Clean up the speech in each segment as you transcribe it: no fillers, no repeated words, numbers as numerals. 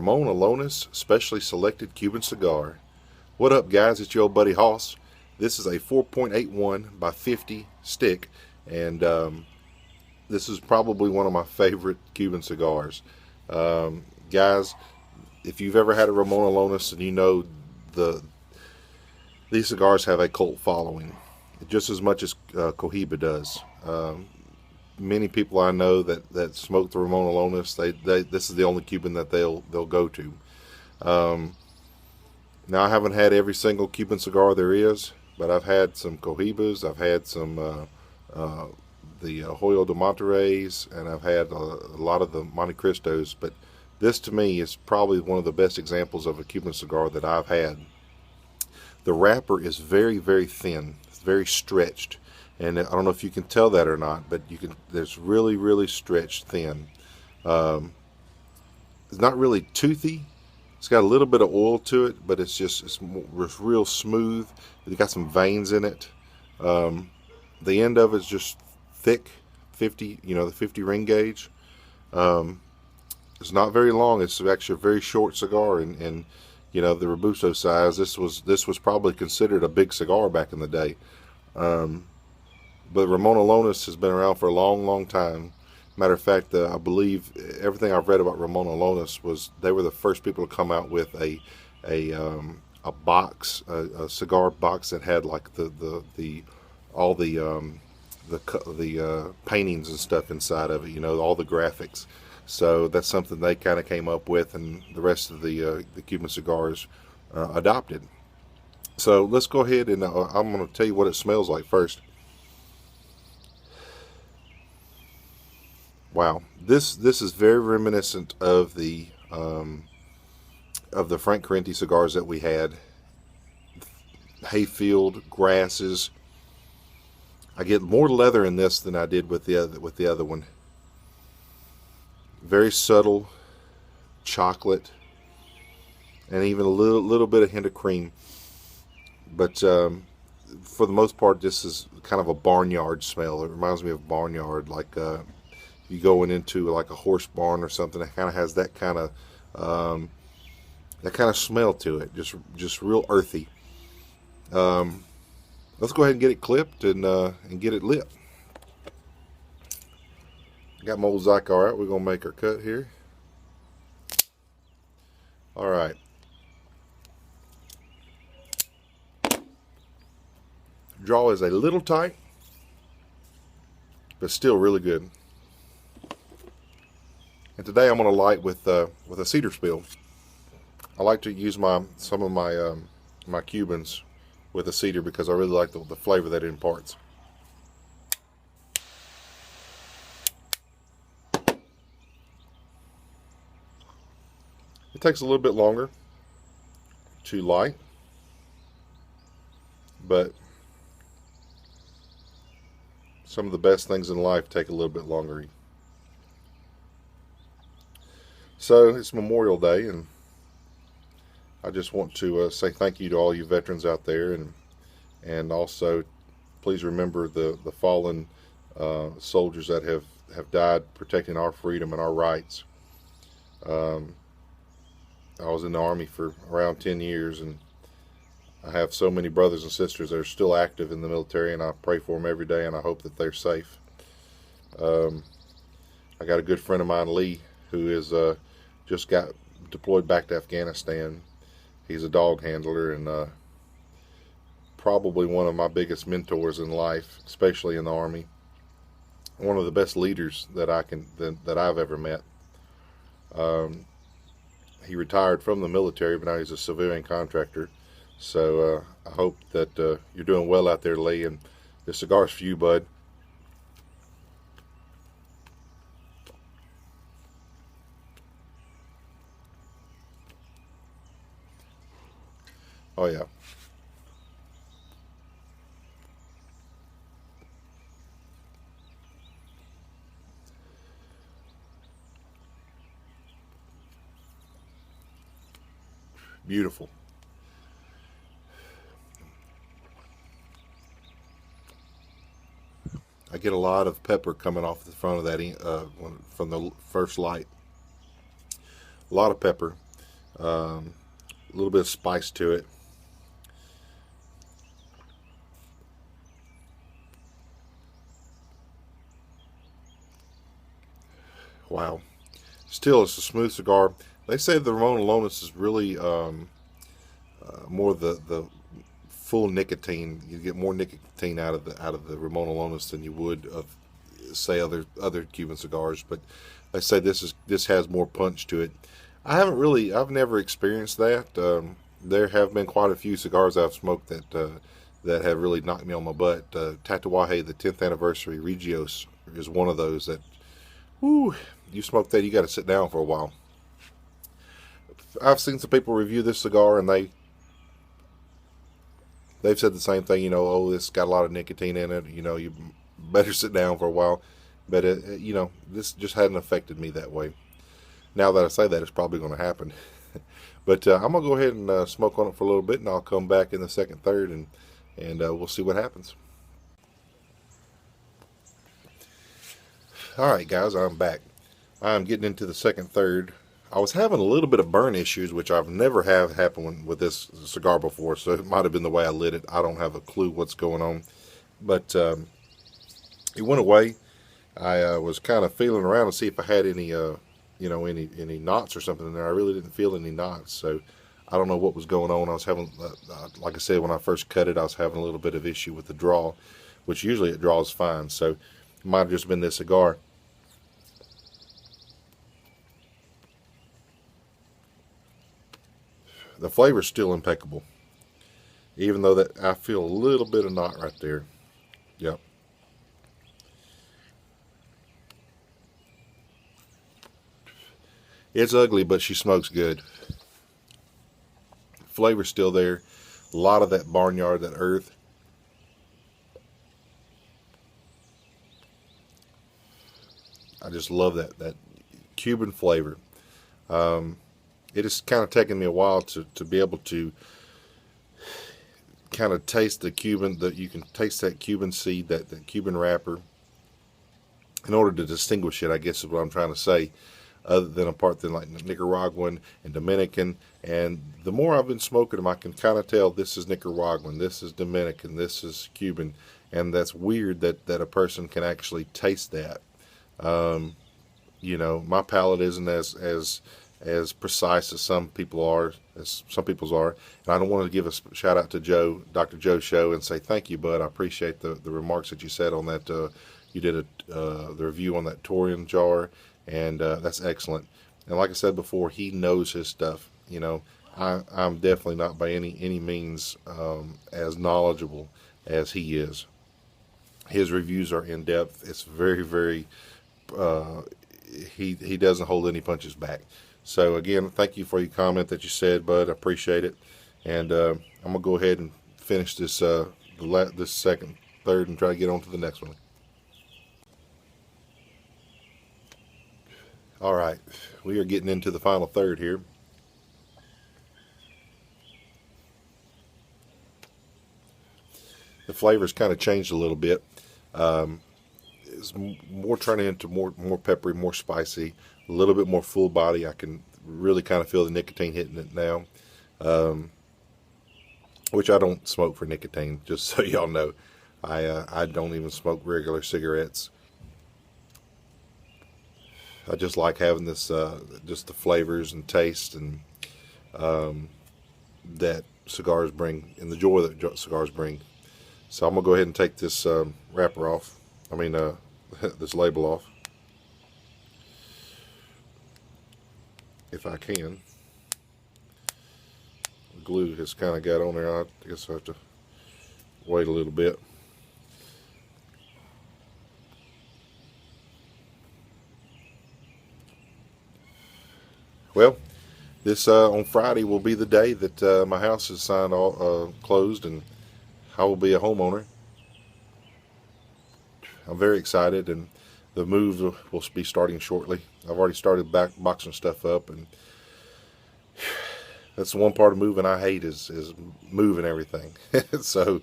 Ramon Allones Specially Selected Cuban Cigar. What up, guys? It's your old buddy Hoss. This is a 4.81 by 50 stick, and this is probably one of my favorite Cuban cigars. Guys, if you've ever had a Ramon Allones, and you know these cigars have a cult following, just as much as Cohiba does. Many people I know that smoke the Ramon Allones, this is the only Cuban that they'll go to. Now, I haven't had every single Cuban cigar there is, but I've had some Cohibas, I've had some the Hoyo de Monterreys, and I've had a lot of the Monte Cristos. But this, to me, is probably one of the best examples of a Cuban cigar that I've had. The wrapper is very, very thin. It's very stretched. And I don't know if you can tell that or not, but you can. There's really, really stretched thin. It's not really toothy. It's got a little bit of oil to it, but it's real smooth. It's got some veins in it. The end of it's just thick, 50. The 50 ring gauge. It's not very long. It's actually a very short cigar, and the Robusto size. This was probably considered a big cigar back in the day. But Ramon Allones has been around for a long, long time. Matter of fact, I believe everything I've read about Ramon Allones was they were the first people to come out with a box, a cigar box that had like all the paintings and stuff inside of it. All the graphics. So that's something they kind of came up with, and the rest of the Cuban cigars adopted. So let's go ahead and I'm going to tell you what it smells like first. Wow, this is very reminiscent of the Frank Correnti cigars that we had. Hayfield, grasses. I get more leather in this than I did with the other one. Very subtle chocolate, and even a little bit of hint of cream. But for the most part, this is kind of a barnyard smell. It reminds me of barnyard, like you going into like a horse barn or something. That kind of has that kind of smell to it. Just real earthy. Let's go ahead and get it clipped and get it lit. Got my old Cigar out. We're gonna make our cut here. All right. Draw is a little tight, but still really good. And today I'm going to light with a cedar spill. I like to use some of my Cubans with a cedar because I really like the flavor that it imparts. It takes a little bit longer to light, but some of the best things in life take a little bit longer. So it's Memorial Day, and I just want to say thank you to all you veterans out there, and also please remember the fallen soldiers that have died protecting our freedom and our rights. I was in the Army for around 10 years, and I have so many brothers and sisters that are still active in the military, and I pray for them every day, and I hope that they're safe. I got a good friend of mine, Lee, who is just got deployed back to Afghanistan. He's a dog handler, and probably one of my biggest mentors in life, especially in the Army. One of the best leaders that I've ever met. He retired from the military, but now he's a civilian contractor. So I hope that you're doing well out there, Lee, and this cigar's for you, bud. Oh yeah. Beautiful. I get a lot of pepper coming off the front of that from the first light. A lot of pepper. A little bit of spice to it. Wow. Still, it's a smooth cigar. They say the Ramon Allones is really more the full nicotine. You get more nicotine out of the Ramon Allones than you would of say other Cuban cigars. But they say this has more punch to it. I've never experienced that. There have been quite a few cigars I've smoked that have really knocked me on my butt. Tatuaje, the 10th anniversary Regios, is one of those that, whoo, you smoke that, you got to sit down for a while. I've seen some people review this cigar, and they've said the same thing. Oh, this got a lot of nicotine in it. You better sit down for a while. But this just hadn't affected me that way. Now that I say that, it's probably going to happen. But I'm gonna go ahead and smoke on it for a little bit, and I'll come back in the second, third, and we'll see what happens. All right, guys, I'm back. I'm getting into the second, third. I was having a little bit of burn issues, which I've never had happen with this cigar before, so it might have been the way I lit it. I don't have a clue what's going on, but it went away. I was kind of feeling around to see if I had any, any knots or something in there. I really didn't feel any knots, so I don't know what was going on. I was having, like I said, when I first cut it, I was having a little bit of issue with the draw, which usually it draws fine, so it might have just been this cigar. The flavor's still impeccable, even though that I feel a little bit of knot right there. Yep. It's ugly, but she smokes good. Flavor's still there. A lot of that barnyard, that earth. I just love that Cuban flavor. It has kind of taken me a while to be able to kind of taste the Cuban, that you can taste that Cuban seed, that Cuban wrapper, in order to distinguish it, I guess is what I'm trying to say, other than apart than like Nicaraguan and Dominican. And the more I've been smoking them, I can kind of tell this is Nicaraguan, this is Dominican, this is Cuban. And that's weird that a person can actually taste that. My palate isn't as precise as some people are, as some people's are. And I don't want to give a shout out to Dr. Joe's show, and say thank you, bud. I appreciate the remarks that you said on that. You did the review on that Torian jar, and that's excellent. And like I said before, he knows his stuff. I'm definitely not by any means as knowledgeable as he is. His reviews are in depth. It's very, very. He doesn't hold any punches back. So again, thank you for your comment that you said, bud. I appreciate it. And I'm gonna go ahead and finish this this second, third, and try to get on to the next one. All right, we are getting into the final third here. The flavor's kind of changed a little bit. It's more turning into more peppery, more spicy, a little bit more full body. I can really kind of feel the nicotine hitting it now, which I don't smoke for nicotine, just so y'all know. I don't even smoke regular cigarettes. I just like having this, just the flavors and taste and that cigars bring, and the joy that cigars bring. So I'm gonna go ahead and take this wrapper off. I mean, this label off, if I can. The glue has kind of got on there. I guess I have to wait a little bit. Well, this on Friday will be the day that my house is signed all closed, and I will be a homeowner. I'm very excited, and the move will be starting shortly. I've already started boxing stuff up, and that's the one part of moving I hate is moving everything. So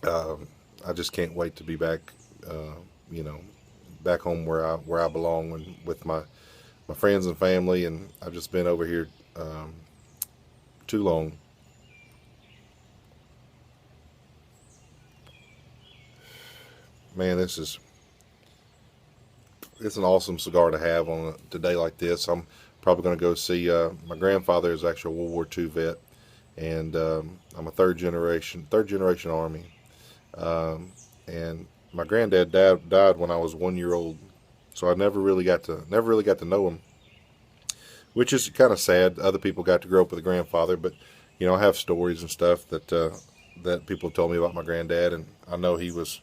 I just can't wait to be back, back home where I belong, and with my friends and family. And I've just been over here too long. Man, it's an awesome cigar to have on a day like this. I'm probably going to go see. My grandfather is actually a World War II vet, and I'm a third generation Army. And my granddad died when I was 1 year old, so I never really got to know him, which is kind of sad. Other people got to grow up with a grandfather, but I have stories and stuff that people told me about my granddad, and I know he was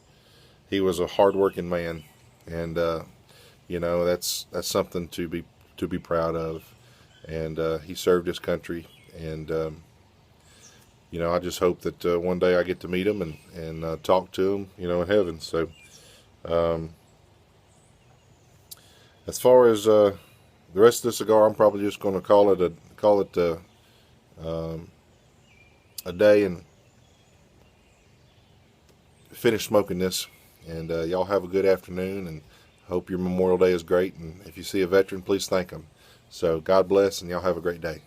a hardworking man, and that's something to be proud of. And he served his country, and I just hope that one day I get to meet him and talk to him, in heaven. So um, as far as the rest of the cigar, I'm probably just going to call it um, a day and finish smoking this. And y'all have a good afternoon, and hope your Memorial Day is great. And if you see a veteran, please thank them. So God bless, and y'all have a great day.